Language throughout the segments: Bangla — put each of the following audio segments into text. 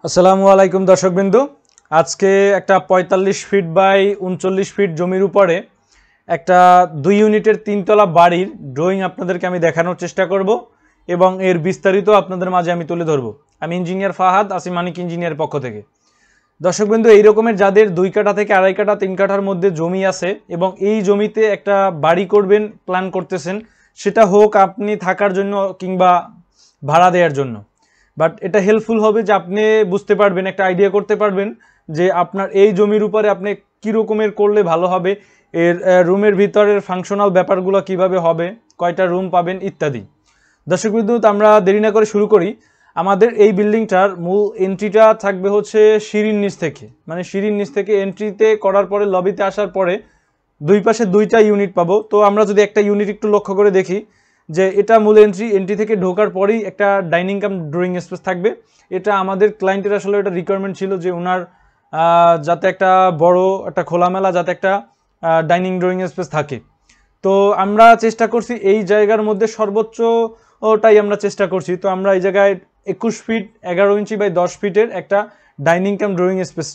আসসালামু আলাইকুম দর্শকবৃন্দু। আজকে একটা ৪৫ ফিট বাই ৩৯ ফিট জমির উপরে একটা ২ ইউনিটের ৩তলা বাড়ির ড্রয়িং আপনাদেরকে আমি দেখানোর চেষ্টা করব এবং এর বিস্তারিত আপনাদের মাঝে আমি তুলে ধরব। আমি ইঞ্জিনিয়ার ফাহাদ, আসি মানিক ইঞ্জিনিয়ার পক্ষ থেকে। দর্শকবৃন্দু, এই রকমের যাদের ২ কাঠা থেকে ২.৫ কাঠা ৩ কাঠার মধ্যে জমি আছে এবং এই জমিতে একটা বাড়ি করবেন প্ল্যান করতেছেন, সেটা হোক আপনি থাকার জন্য কিংবা ভাড়া দেওয়ার জন্য, বাট এটা হেল্পফুল হবে যে আপনি বুঝতে পারবেন, একটা আইডিয়া করতে পারবেন যে আপনার এই জমির উপরে আপনি কী রকমের করলে ভালো হবে, এর রুমের ভিতরের ফাংশনাল ব্যাপারগুলো কিভাবে হবে, কয়টা রুম পাবেন ইত্যাদি। দর্শকবৃন্দু, আমরা দেরি না করে শুরু করি। আমাদের এই বিল্ডিংটার মূল এন্ট্রিটা থাকবে হচ্ছে সিঁড়ির নিচ থেকে, মানে সিঁড়ির নিচ থেকে এন্ট্রিতে করার পরে লবিতে আসার পরে দুই পাশে ২টা ইউনিট পাবো। তো আমরা যদি একটা ইউনিট একটু লক্ষ্য করে দেখি যে এটা মূল এন্ট্রি থেকে ঢোকার পরেই একটা ডাইনিং কাম ড্রয়িং স্পেস থাকবে। এটা আমাদের ক্লায়েন্টের আসলে একটা রিকোয়ারমেন্ট ছিল যে ওনার যাতে একটা বড় একটা খোলামেলা যাতে একটা ডাইনিং ড্রয়িং স্পেস থাকে। তো আমরা চেষ্টা করছি এই জায়গার মধ্যে সর্বোচ্চটাই আমরা চেষ্টা করছি। তো আমরা এই জায়গায় ২১ ফিট ১১ ইঞ্চি বাই ১০ ফিটের একটা ডাইনিং কাম ড্রয়িং স্পেস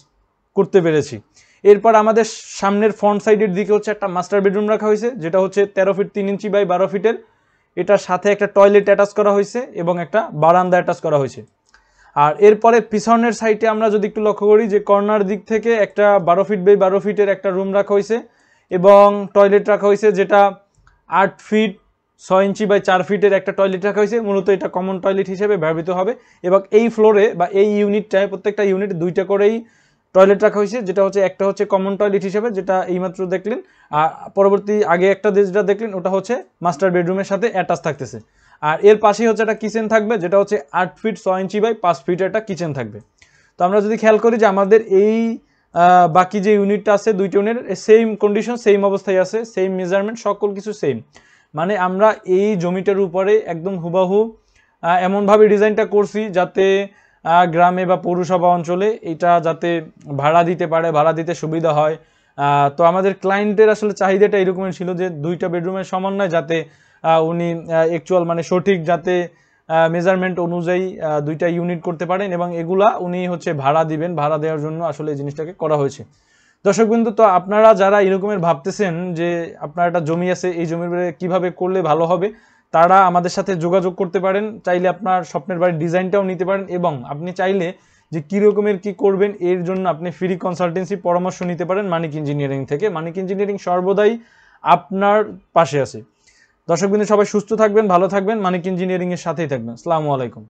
করতে পেরেছি। এরপর আমাদের সামনের ফ্রন্ট সাইডের দিকে হচ্ছে একটা মাস্টার বেডরুম রাখা হয়েছে, যেটা হচ্ছে ১৩ ফিট ৩ ইঞ্চি বাই ১২ ফিটের। এটার সাথে একটা টয়লেট অ্যাটাচ করা হয়েছে এবং একটা বারান্দা অ্যাটাচ করা হয়েছে। আর এরপরে পিছনের সাইডে আমরা যদি একটু লক্ষ্য করি যে কর্নার দিক থেকে একটা ১২ ফিট বাই ১২ ফিটের একটা রুম রাখা হয়েছে এবং টয়লেট রাখা হয়েছে, যেটা ৮ ফিট ৬ ইঞ্চি বাই ৪ ফিটের একটা টয়লেট রাখা হয়েছে। মূলত এটা কমন টয়লেট হিসেবে ব্যবহৃত হবে এবং এই ফ্লোরে বা এই ইউনিটটায় প্রত্যেকটা ইউনিট ২টা করেই টয়লেট রাখা হয়েছে, যেটা হচ্ছে একটা হচ্ছে কমন টয়লেট হিসেবে, যেটা এইমাত্র দেখলেন, আর পরবর্তী আগে একটা যেটা দেখলেন ওটা হচ্ছে মাস্টার বেডরুমের সাথে অ্যাটাচ থাকতেছে। আর এর পাশেই হচ্ছে একটা কিচেন থাকবে, যেটা হচ্ছে ৮ ফিট ৬ ইঞ্চি বাই ৫ ফিটের একটা কিচেন থাকবে। তো আমরা যদি খেয়াল করি যে আমাদের এই বাকি যে ইউনিটটা আছে ২টি ইউনিট সেম কন্ডিশন, সেম অবস্থায় আছে, সেম মেজারমেন্ট, সকল কিছু সেম। মানে আমরা এই জমিটার উপরে একদম হুবাহু এমনভাবে ডিজাইনটা করছি যাতে গ্রামে বা পৌরসভা অঞ্চলে এটা যাতে ভাড়া দিতে পারে, ভাড়া দিতে সুবিধা হয়। তো আমাদের ক্লায়েন্টের আসলে চাহিদাটা এরকমের ছিল যে ২টা বেডরুমের সমন্বয় যাতে উনি অ্যাকচুয়াল মানে সঠিক যাতে মেজারমেন্ট অনুযায়ী ২টা ইউনিট করতে পারেন এবং এগুলা উনি হচ্ছে ভাড়া দিবেন, ভাড়া দেওয়ার জন্য আসলে এই জিনিসটাকে করা হয়েছে। দর্শকবৃন্দু, তো আপনারা যারা এরকমের ভাবতেছেন যে আপনার একটা জমি আছে, এই জমির কিভাবে করলে ভালো হবে, তারা আমাদের সাথে যোগাযোগ করতে পারেন। চাইলে আপনার স্বপ্নের বাড়ির ডিজাইনটাও নিতে পারেন এবং আপনি চাইলে যে কী রকমের কী করবেন এর জন্য আপনি ফ্রি কনসালটেন্সি পরামর্শ নিতে পারেন মানিক ইঞ্জিনিয়ারিং থেকে। মানিক ইঞ্জিনিয়ারিং সর্বদাই আপনার পাশে আছে। দর্শকবৃন্দু, সবাই সুস্থ থাকবেন, ভালো থাকবেন, মানিক ইঞ্জিনিয়ারিংয়ের সাথেই থাকবেন। আসসালামু আলাইকুম।